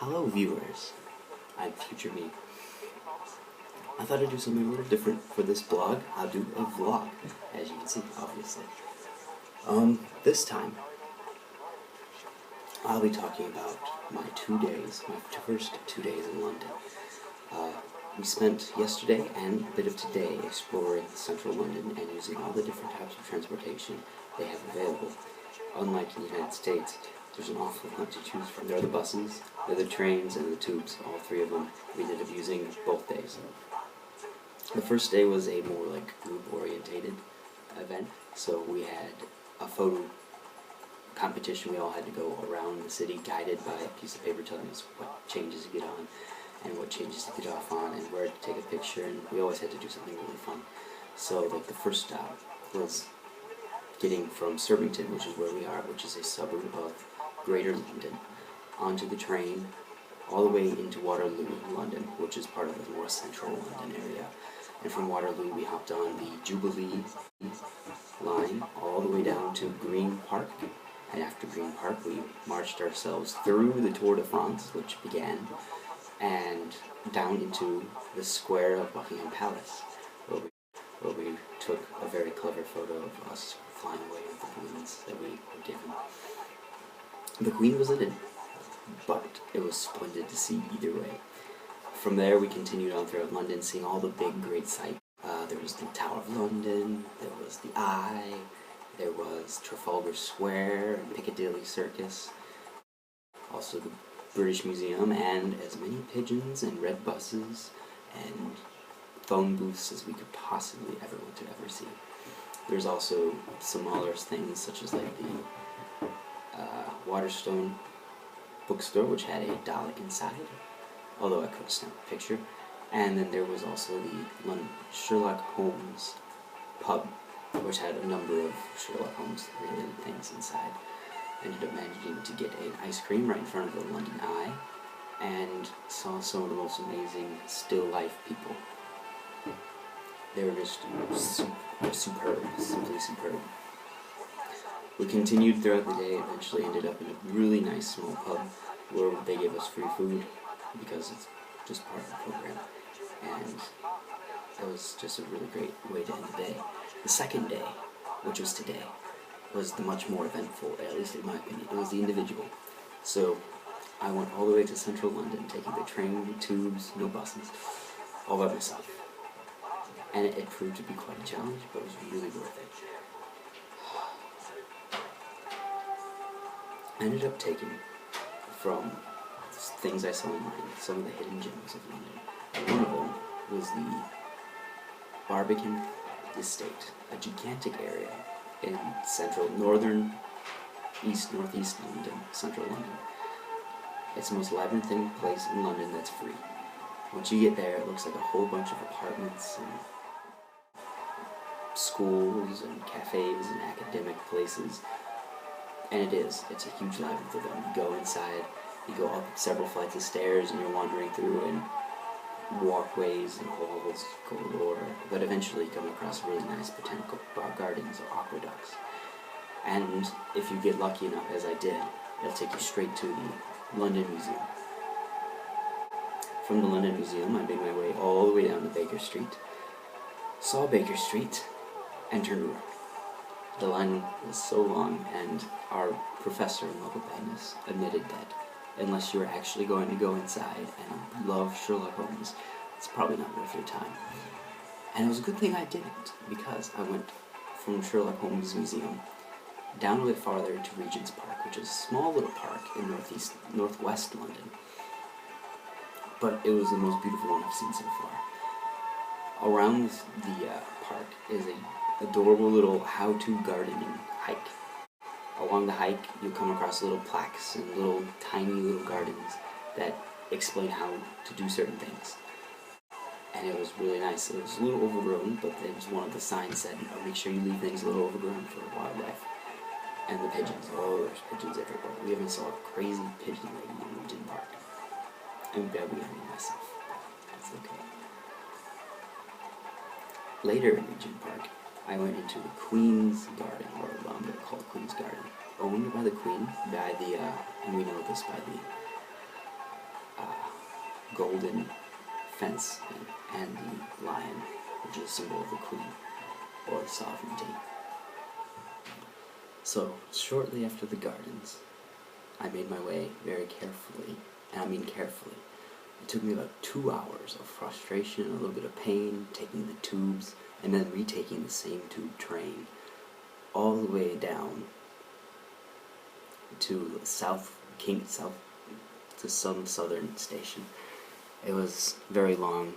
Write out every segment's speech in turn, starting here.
Hello viewers, I'm Future Me. I thought I'd do something a little different for this blog. I'll do a vlog, as you can see, obviously. This time, I'll be talking about my first 2 days in London. We spent yesterday and a bit of today exploring central London and using all the different types of transportation they have available. Unlike in the United States, there's an awful lot to choose from. There are the buses, there are the trains, and the tubes, all three of them we ended up using both days. The first day was a more group-orientated event, so we had a photo competition. We all had to go around the city guided by a piece of paper telling us what changes to get on and what changes to get off on and where to take a picture, and we always had to do something really fun. So the first stop was getting from Surbiton, which is where we are, which is a suburb of Greater London, onto the train all the way into Waterloo, London, which is part of the more central London area. And from Waterloo we hopped on the Jubilee line all the way down to Green Park, and after Green Park we marched ourselves through the Tour de France, which began, and down into the square of Buckingham Palace, where we took a very clever photo of us flying away with the balloons that we were given. The Queen was in it, but it was splendid to see either way. From there we continued on throughout London, seeing all the big great sights. There was the Tower of London, there was the Eye, there was Trafalgar Square and Piccadilly Circus, also the British Museum, and as many pigeons and red buses and phone booths as we could possibly ever want to ever see. There's also smaller things such as the Waterstone bookstore, which had a Dalek inside, although I couldn't snap a picture. And then there was also the London Sherlock Holmes pub, which had a number of Sherlock Holmes related things inside. Ended up managing to get an ice cream right in front of the London Eye, and saw some of the most amazing still life people. They were just superb, simply superb. We continued throughout the day, eventually ended up in a really nice small pub where they gave us free food because it's just part of the program, and it was just a really great way to end the day. The second day, which was today, was the much more eventful, at least in my opinion. It was the individual. So I went all the way to central London, taking the train, tubes, no buses, all by myself. And it proved to be quite a challenge, but it was really worth it. I ended up taking from things I saw online some of the hidden gems of London. One of them was the Barbican Estate, a gigantic area in northeast London, central London. It's the most labyrinthine place in London that's free. Once you get there, it looks like a whole bunch of apartments and schools and cafes and academic places. And it is. It's a huge labyrinth of them. You go inside, you go up several flights of stairs, and you're wandering through in walkways and halls galore, but eventually you come across really nice botanical gardens or aqueducts. And if you get lucky enough, as I did, it'll take you straight to the London Museum. From the London Museum, I made my way all the way down to Baker Street, saw Baker Street, and turned around. The line was so long, and our professor in local badness admitted that unless you were actually going to go inside and love Sherlock Holmes, it's probably not worth your time. And it was a good thing I didn't, because I went from Sherlock Holmes Museum down a bit farther to Regent's Park, which is a small little park in northwest London. But it was the most beautiful one I've seen so far. Around the park is a adorable little how-to gardening hike. Along the hike, you'll come across little plaques and little tiny little gardens that explain how to do certain things. And it was really nice. It was a little overgrown, but it was one of the signs said, make sure you leave things a little overgrown for wildlife. And the pigeons. Oh, there's pigeons everywhere. We even saw a crazy pigeon lady in Regent Park. I'm badly on myself. That's okay. Later in Regent Park, I went into the Queen's Garden, or they're called Queen's Garden, owned by the Queen, and we know this by the golden fence and the lion, which is a symbol of the queen, or sovereignty. So, shortly after the gardens, I made my way very carefully, and I mean carefully. It took me about 2 hours of frustration and a little bit of pain, taking the tubes, and then retaking the same tube train, all the way down to to some southern station. It was very long,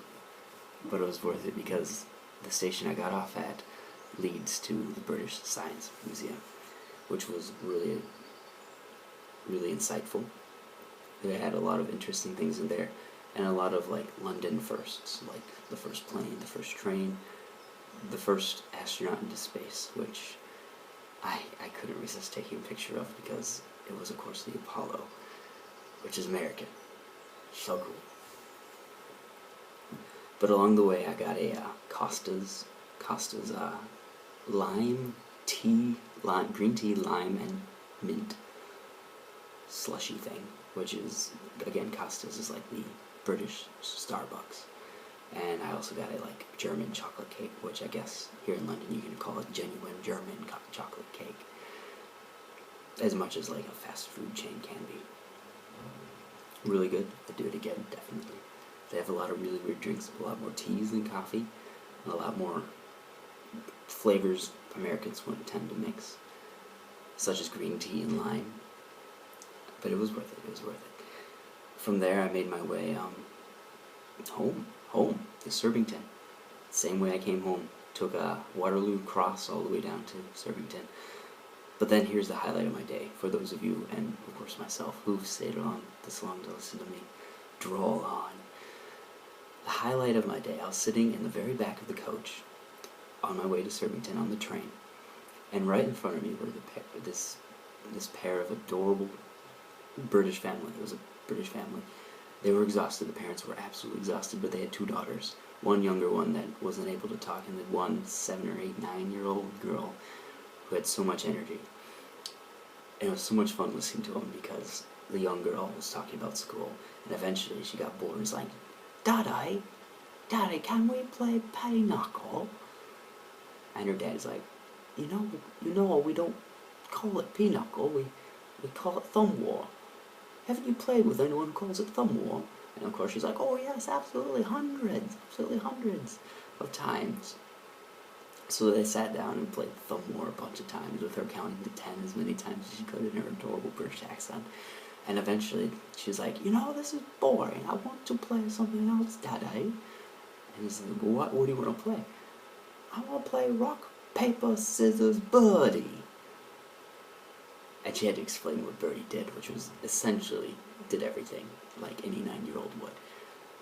but it was worth it because the station I got off at leads to the British Science Museum, which was really, really insightful. They had a lot of interesting things in there, and a lot of like London firsts, like the first plane, the first train, the first astronaut into space, which I couldn't resist taking a picture of because it was, of course, the Apollo, which is American. So cool. But along the way, I got a Costa's green tea, lime, and mint slushy thing, which is, again, Costa's is like the British Starbucks. And I also got a like German chocolate cake, which I guess here in London you can call it genuine German chocolate cake, as much as like a fast food chain can be. Really good. I'd do it again, definitely. They have a lot of really weird drinks, a lot more teas than coffee, and a lot more flavors Americans wouldn't tend to mix, such as green tea and lime. But it was worth it. It was worth it. From there, I made my way home to Surbiton. Same way I came home. Took a Waterloo Cross all the way down to Surbiton. But then here's the highlight of my day, for those of you, and of course myself, who've stayed on this long to listen to me drawl on. The highlight of my day, I was sitting in the very back of the coach on my way to Surbiton on the train, and right in front of me were this pair of adorable British family. It was a British family. They were exhausted. The parents were absolutely exhausted, but they had 2 daughters. One younger one that wasn't able to talk, and then one 7 or 8, 9-year-old girl who had so much energy. And it was so much fun listening to them because the young girl was talking about school, and eventually she got bored and was like, Daddy, can we play pinochle? And her dad's like, you know, we don't call it pinochle, we call it thumb war. Haven't you played with anyone who calls it thumb war? And of course she's like, oh yes, absolutely hundreds of times. So they sat down and played thumb war a bunch of times, with her counting to 10 as many times as she could in her adorable British accent. And eventually she's like, this is boring, I want to play something else, Daddy. And he's like, what do you want to play? I want to play rock, paper, scissors, birdie. And she had to explain what birdie did, which was essentially did everything like any 9-year-old would.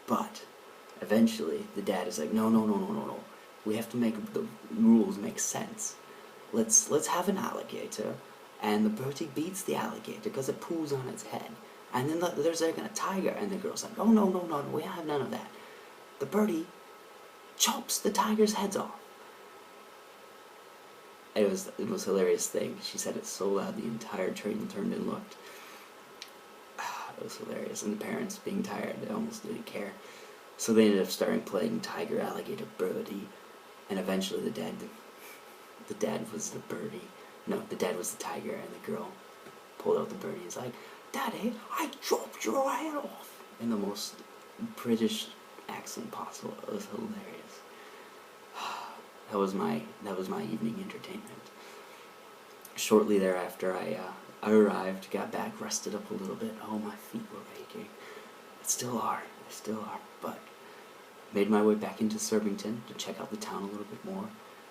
But eventually the dad is like, no. We have to make the rules make sense. Let's have an alligator, and the birdie beats the alligator because it poos on its head. And then there's like a tiger, and the girl's like, oh no, we have none of that. The birdie chops the tiger's heads off. It was the most hilarious thing. She said it so loud the entire train turned and looked. It was hilarious. And the parents, being tired, they almost didn't care. So they ended up starting playing tiger, alligator, birdie. And eventually the dad was the birdie. No, the dad was the tiger, and the girl pulled out the birdie and was like, Daddy, I chopped your head off. In the most British accent possible. It was hilarious. That was my evening entertainment. Shortly thereafter, I arrived, got back, rested up a little bit. Oh, my feet were aching. They still are, but made my way back into Surbiton to check out the town a little bit more.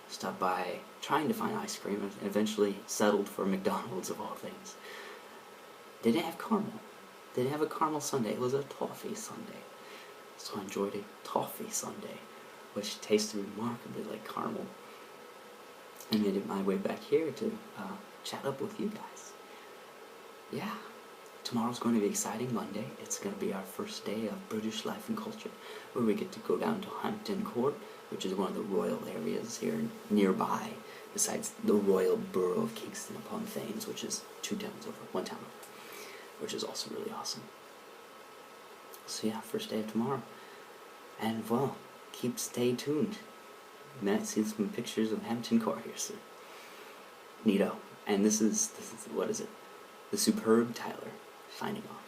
Stopped by trying to find ice cream, and eventually settled for McDonald's of all things. They didn't have caramel. They didn't have a caramel sundae. It was a toffee sundae. So I enjoyed a toffee sundae, which tasted remarkably like caramel. I made it my way back here to chat up with you guys. Yeah, tomorrow's going to be exciting. Monday, it's going to be our first day of British life and culture, where we get to go down to Hampton Court, which is one of the royal areas here nearby, besides the royal borough of Kingston upon Thames, which is 2 towns over, 1 town over, which is also really awesome. So yeah, first day of tomorrow. And well, stay tuned. You might see some pictures of Hampton Court here soon. Neato. And this is what is it? The Superb Tyler, signing off.